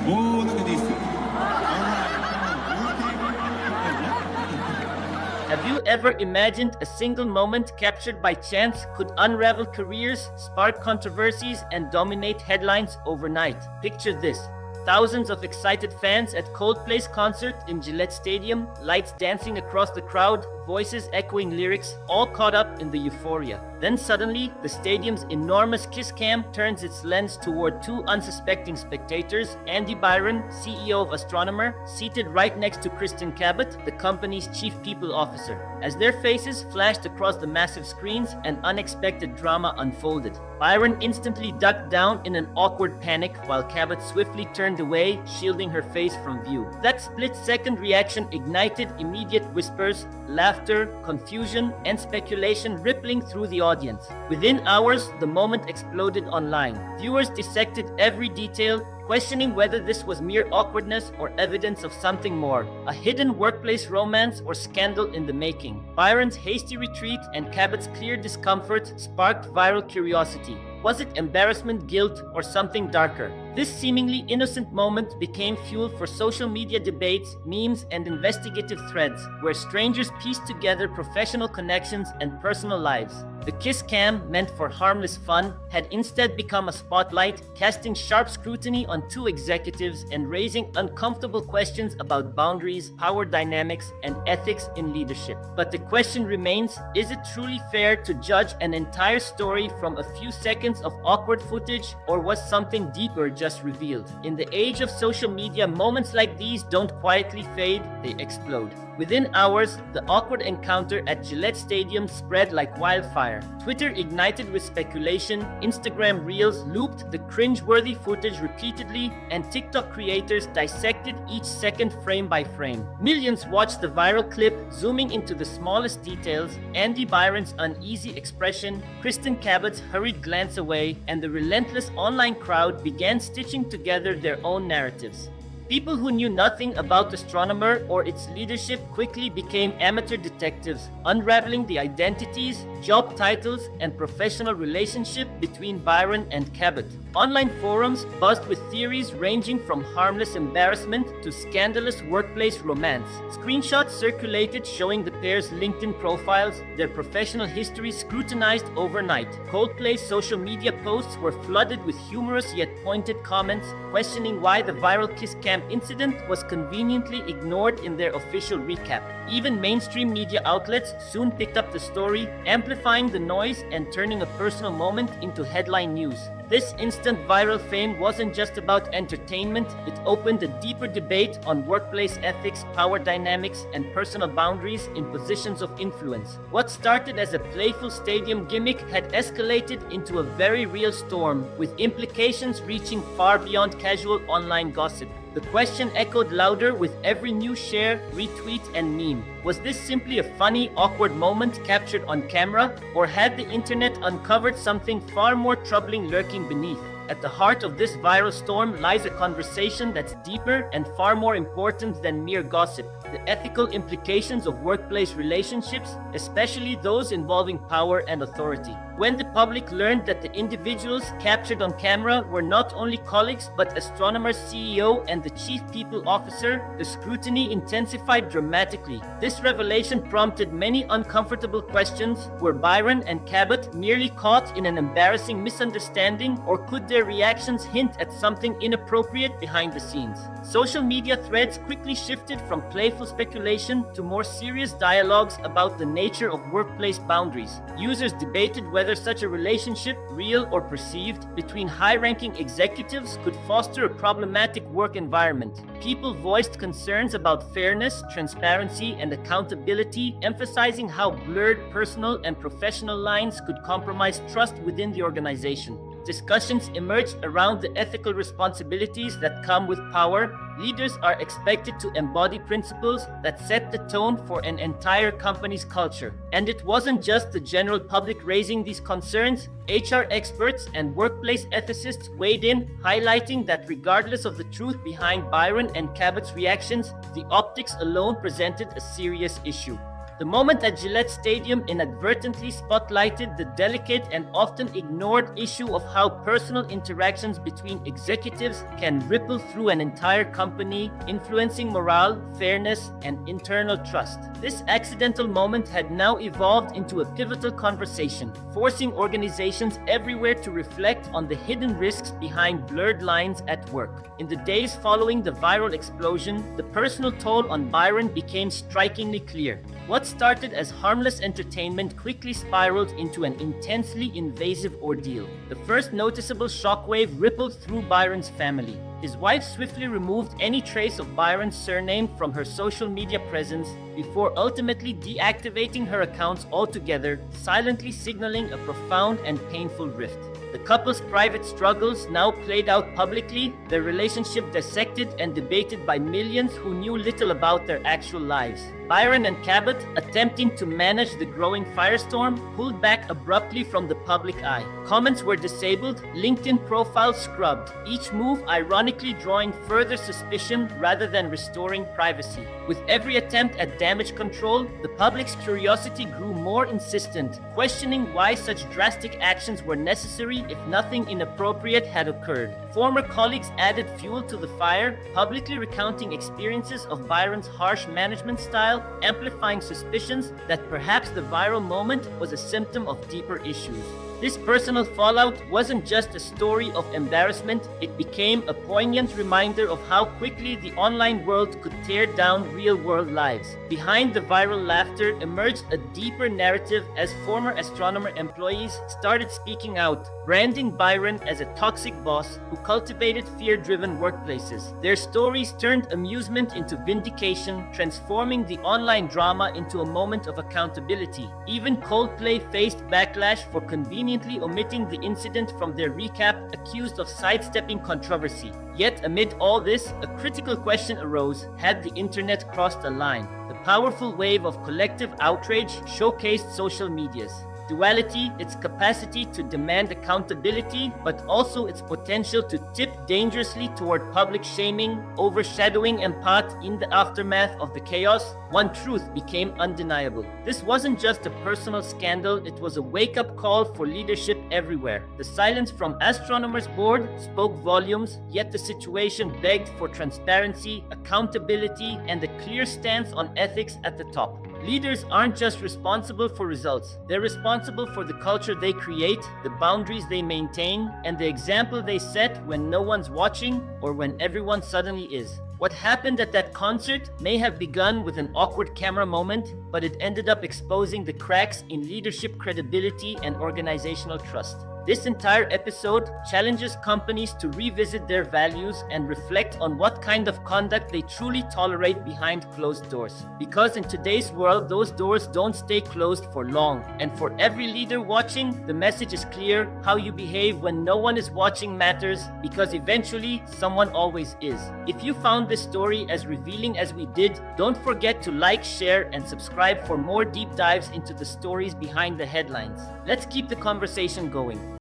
모든 게 돼 있어요. Have you ever imagined a single moment captured by chance could unravel careers, spark controversies, and dominate headlines overnight? Picture this. Thousands of excited fans at Coldplay's concert in Gillette Stadium, lights dancing across the crowd, voices echoing lyrics, all caught up in the euphoria. Then suddenly, the stadium's enormous kiss cam turns its lens toward two unsuspecting spectators, Andy Byron, CEO of Astronomer, seated right next to Kristin Cabot, the company's chief people officer. As their faces flashed across the massive screens, an unexpected drama unfolded. Byron instantly ducked down in an awkward panic while Cabot swiftly turned away, shielding her face from view. That split-second reaction ignited immediate whispers, laughter, confusion, and speculation rippling through the audience. Within hours, the moment exploded online. Viewers dissected every detail, questioning whether this was mere awkwardness or evidence of something more, a hidden workplace romance or scandal in the making. Byron's hasty retreat and Cabot's clear discomfort sparked viral curiosity. Was it embarrassment, guilt, or something darker? This seemingly innocent moment became fuel for social media debates, memes, and investigative threads, where strangers pieced together professional connections and personal lives. The kiss cam, meant for harmless fun, had instead become a spotlight, casting sharp scrutiny on two executives and raising uncomfortable questions about boundaries, power dynamics, and ethics in leadership. But the question remains, is it truly fair to judge an entire story from a few seconds of awkward footage, or was something deeper just revealed? In the age of social media, moments like these don't quietly fade, they explode. Within hours, the awkward encounter at Gillette Stadium spread like wildfire. Twitter ignited with speculation, Instagram Reels looped the cringe-worthy footage repeatedly, and TikTok creators dissected each second frame by frame. Millions watched the viral clip, zooming into the smallest details, Andy Byron's uneasy expression, Kristin Cabot's hurried glance away, and the relentless online crowd began stitching together their own narratives. People who knew nothing about Astronomer or its leadership quickly became amateur detectives, unraveling the identities, job titles, and professional relationship between Byron and Cabot. Online forums buzzed with theories ranging from harmless embarrassment to scandalous workplace romance. Screenshots circulated showing the pair's LinkedIn profiles, their professional histories scrutinized overnight. Coldplay's social media posts were flooded with humorous yet pointed comments, questioning why the viral kiss cam incident was conveniently ignored in their official recap. Even mainstream media outlets soon picked up the story, amplifying the noise and turning a personal moment into headline news. This instant viral fame wasn't just about entertainment, it opened a deeper debate on workplace ethics, power dynamics, and personal boundaries in positions of influence. What started as a playful stadium gimmick had escalated into a very real storm, with implications reaching far beyond casual online gossip. The question echoed louder with every new share, retweet, and meme. Was this simply a funny, awkward moment captured on camera, or had the internet uncovered something far more troubling lurking beneath? At the heart of this viral storm lies a conversation that's deeper and far more important than mere gossip: the ethical implications of workplace relationships, especially those involving power and authority. When the public learned that the individuals captured on camera were not only colleagues but Astronomer's CEO and the chief people officer, the scrutiny intensified dramatically. This revelation prompted many uncomfortable questions. Were Byron and Cabot merely caught in an embarrassing misunderstanding, or could their reactions hint at something inappropriate behind the scenes? Social media threads quickly shifted from playful speculation to more serious dialogues about the nature of workplace boundaries. Users debated whether such a relationship, real or perceived, between high-ranking executives could foster a problematic work environment. People voiced concerns about fairness, transparency, and accountability, emphasizing how blurred personal and professional lines could compromise trust within the organization. Discussions emerged around the ethical responsibilities that come with power. Leaders are expected to embody principles that set the tone for an entire company's culture. And it wasn't just the general public raising these concerns. HR experts and workplace ethicists weighed in, highlighting that regardless of the truth behind Byron and Cabot's reactions, the optics alone presented a serious issue. The moment at Gillette Stadium inadvertently spotlighted the delicate and often ignored issue of how personal interactions between executives can ripple through an entire company, influencing morale, fairness, and internal trust. This accidental moment had now evolved into a pivotal conversation, forcing organizations everywhere to reflect on the hidden risks behind blurred lines at work. In the days following the viral explosion, the personal toll on Byron became strikingly clear. What started as harmless entertainment quickly spiraled into an intensely invasive ordeal. The first noticeable shockwave rippled through Byron's family. His wife swiftly removed any trace of Byron's surname from her social media presence before ultimately deactivating her accounts altogether, silently signaling a profound and painful rift. The couple's private struggles now played out publicly, their relationship dissected and debated by millions who knew little about their actual lives. Byron and Cabot, attempting to manage the growing firestorm, pulled back abruptly from the public eye. Comments were disabled, LinkedIn profiles scrubbed, each move ironically drawing further suspicion rather than restoring privacy. With every attempt at damage control, the public's curiosity grew more insistent, questioning why such drastic actions were necessary if nothing inappropriate had occurred. Former colleagues added fuel to the fire, publicly recounting experiences of Byron's harsh management style, amplifying suspicions that perhaps the viral moment was a symptom of deeper issues. This personal fallout wasn't just a story of embarrassment, it became a poignant reminder of how quickly the online world could tear down real-world lives. Behind the viral laughter emerged a deeper narrative as former Astronomer employees started speaking out, branding Byron as a toxic boss who cultivated fear-driven workplaces. Their stories turned amusement into vindication, transforming the online drama into a moment of accountability. Even Coldplay faced backlash for conveniently omitting the incident from their recap, accused of sidestepping controversy. Yet amid all this, a critical question arose: had the internet crossed a line? The powerful wave of collective outrage showcased social media's duality, its capacity to demand accountability, but also its potential to tip dangerously toward public shaming, overshadowing empathy. In the aftermath of the chaos, one truth became undeniable. This wasn't just a personal scandal, it was a wake-up call for leadership everywhere. The silence from Astronomer's board spoke volumes, yet the situation begged for transparency, accountability, and a clear stance on ethics at the top. Leaders aren't just responsible for results. They're responsible for the culture they create, the boundaries they maintain, and the example they set when no one's watching or when everyone suddenly is. What happened at that concert may have begun with an awkward camera moment, but it ended up exposing the cracks in leadership credibility and organizational trust. This entire episode challenges companies to revisit their values and reflect on what kind of conduct they truly tolerate behind closed doors. Because in today's world, those doors don't stay closed for long. And for every leader watching, the message is clear: how you behave when no one is watching matters, because eventually someone always is. If you found this story as revealing as we did, don't forget to like, share, and subscribe for more deep dives into the stories behind the headlines. Let's keep the conversation going.